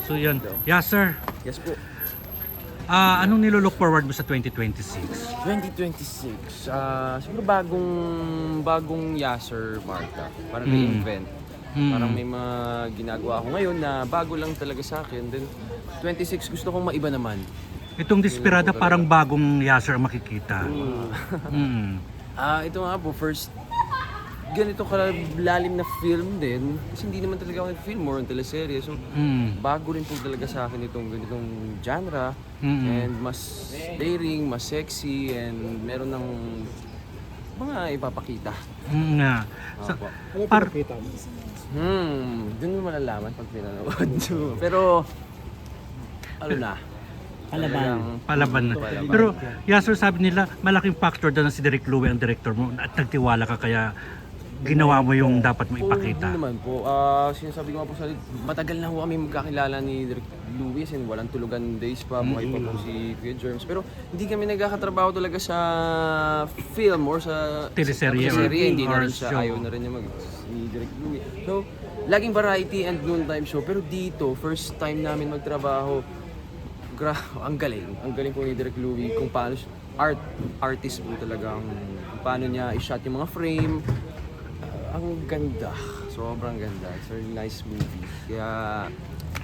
So yan. Yeah, sir. Yes po. Anong nilolook forward mo sa 2026? 2026, siguro bagong Yasser Marta. Parang reinvent. Parang may mga ginagawa ako ngayon na bago lang talaga sa akin. Then 26 gusto kong maiba naman. Itong Desperada parang bagong Yasser ang makikita. Ito nga po, first ganito kalalim na film din. Kasi hindi naman talaga ako nag-film, more on teleserye. So, bago rin po talaga sa akin itong ganitong genre. And mas daring, mas sexy, and meron ng mga ipapakita. Nga. Opo. Ano pinakita mo? Doon mo malalaman pag pinanood. Pero, ano na. Palaban na. Pero Yasser, sabi nila malaking factor daw na si Direk Louie ang director mo at nagtiwala ka kaya ginawa mo yung dapat mo ipakita. Hindi naman po. Sinasabi ko nga po sa matagal na ho kami magkakilala ni Direk Louie and walang tulugan days pa. Buhay pa po si Kuya Germs. Pero hindi kami nagkakatrabaho talaga sa film or sa Teleserye Hindi na or rin siya. show. Ayaw na rin niya ni Direk Louie. So, laging variety and noontime show. Pero dito, first time namin magtrabaho, ang galing. Ang galing po ni Direk Louie kung paano artist po talaga kung paano niya i-shot yung mga frame. Ang ganda. Sobrang ganda. It's a really nice movie. Kaya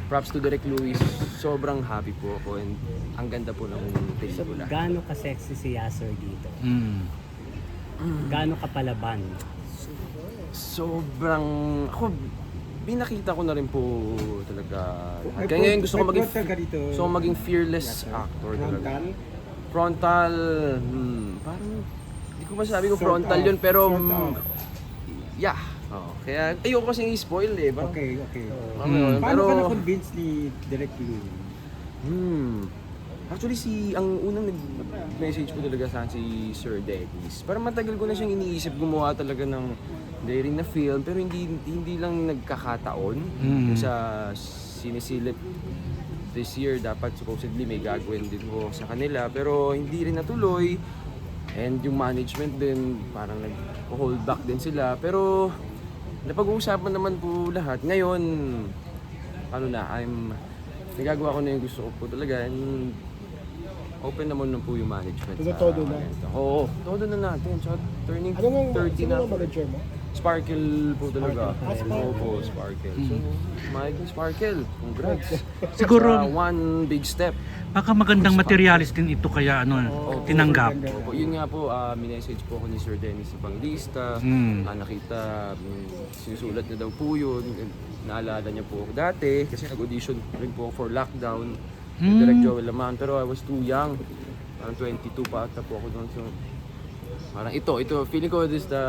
props to Direk Louie. Sobrang happy po ako and ang ganda po ng pelikula. Gaano ka-sexy si Yasser dito? Gaano ka palaban? Sobrang... Ako, binakita ko na rin po talaga. Kaya ngayon gusto ko maging fearless actor talaga. Frontal, parang hindi ko masabi ko frontal yun pero yeah. Kaya ayoko kasing i-spoil eh. Parang, Okay. Paano Paano ka na-convince ni Direk Louie? Actually, ang unang nag-message ko talaga sa akin si Sir Dennis. Parang matagal ko na siyang iniisip gumawa talaga ng daring na film pero hindi lang nagkakataon. Sa sinisilip this year dapat supposedly may gagawin din ko sa kanila pero hindi rin natuloy. And yung management din parang nag-hold back din sila pero napag-uusapan naman po lahat. Ngayon, nagagawa ko na yung gusto ko po talaga and open naman na po yung management. Todo na? Oo, todo na natin. So, turning Ano nga 30 na. manager mo? Sparkle po talaga. Oo, Sparkle. So, Mike Sparkle, congrats. Siguro One big step. baka magandang materialis din ito kaya tinanggap. Opo, yun nga po, minessage po ako ni Sir Dennis Evangelista. Nakita, sinusulat niya daw po yun. Naalala niya po ako dati kasi nag-audition rin po ako for Lockdown. Direct Joel Laman, pero I was too young. Parang 22 pa ata po ako doon. So, parang ito, feeling ko this the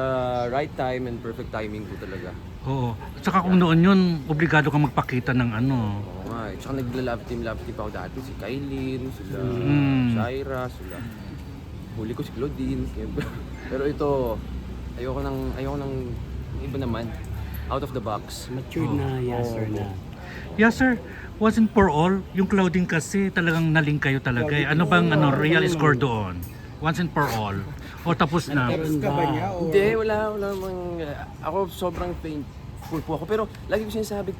right time and perfect timing po talaga. Oo. Tsaka kung noon yun, obligado kang magpakita ng ano. Oo nga, tsaka nagla-love team ako dati. Si Kailin, sila Shaira, sila huli ko si Claudine. Pero ito, ayoko ng iba naman. Out of the box. Mature na Yasser na. Yes sir, wasn't for all. Yung Claudine kasi talagang naling kayo talaga. Ano bang real score doon? Once and for all. O tapos na. Tapos ka ba niya? O... Hindi, wala namang... Ako sobrang thankful po ako. Pero lagi ko sinasabi,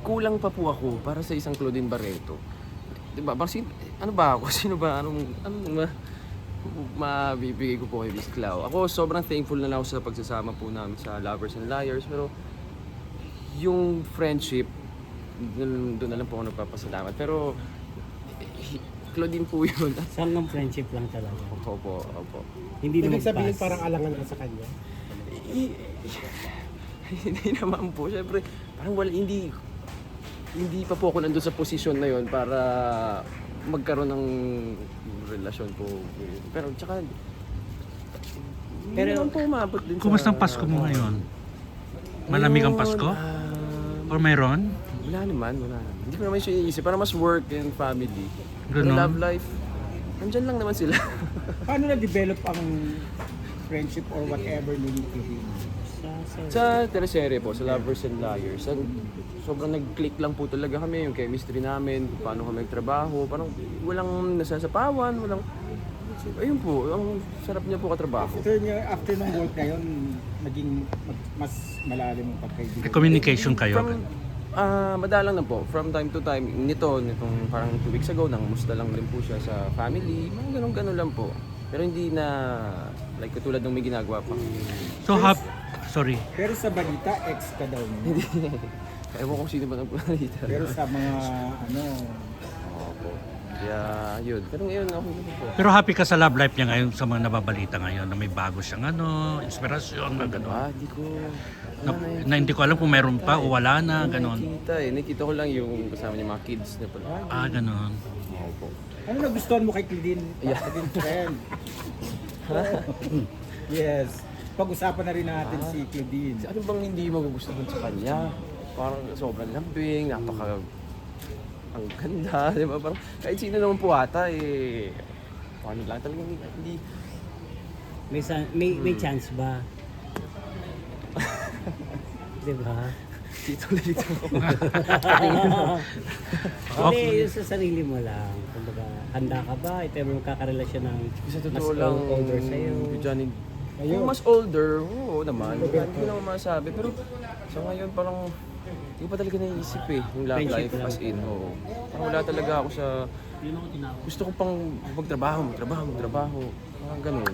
kulang pa po ako para sa isang Claudine Barreto. Diba? Ano ba ako? Sino ba? Anong mabibigay ko po kay Miss Clau? Ako sobrang thankful na lang ako sa pagsasama po namin sa Lovers and Liars. Pero yung friendship, doon na lang po ako nagpapasalamat. Pero Claudine po yun. Saan ng friendship lang talaga? Opo. Hindi Ibig naman sabihin pass. parang alangan ka sa kanya? Hindi naman po. Siyempre, parang hindi pa po ako nandun sa posisyon na yon para magkaroon ng relasyon po. Pero tsaka, hindi naman po umabot din Kumusta ang Pasko mo ngayon? Malamig ang Pasko? Or mayroon? Wala naman. Hindi ko naman siya iniisip. Para mas work and family. Pero Ganun? love life, nandyan lang naman sila. Paano na-develop ang friendship or whatever ni Claudine? Sa teleserye po, sa Lovers and Liars, sobrang nag-click lang po talaga kami, yung chemistry namin, kung paano kami nagtrabaho, parang walang nasasapawan, ayun po, ang sarap niya po katrabaho. After ng work na yun, naging mas malalim ang pagkaibigan. May communication kayo. Madalang na po. From time to time, nitong parang 2 weeks ago, nangamusta lang din po siya sa family. Mga ganun-ganun lang po. Pero hindi na, like katulad ng may ginagawa pa. So, sorry. Pero sa balita, ex ka daw niya. Ewan ko sino ba nagpapalita. Pero sa mga ano, Opo. Kaya, yun. Pero ngayon, okay na po. Pero happy ka sa love life niya ngayon sa mga nababalita ngayon na may bago siyang inspirasyon na gano'n. Hindi ko... Na hindi ko alam kung meron pa o wala na, gano'n. Nakita ko lang yung kasama niya mga kids na pala. Gano'n. Opo. ano nagustuhan mo kay Claudine? Yeah. Claudine friend. Yes. Pag-usapan na rin natin si Claudine. Ano bang hindi magugustuhan sa kanya? Parang sobrang lambing, ang ganda, di ba? Parang kahit sino naman po ata, paano lang talaga hindi... May chance ba? Diba? Dito. Hindi, yun sa sarili mo lang. Kumbaga, handa ka ba? Ito yung magkakarelasyon ng Sa mas totoo lang, older sa'yo. Johnny, Ayun. kung mas older, oo naman. Hindi ko naman masabi. Pero sa ngayon parang hindi ko pa talaga naisip yung love Friendship life lang. as in. Oo. Parang wala talaga ako sa... Gusto ko pang magtrabaho. Parang ganun.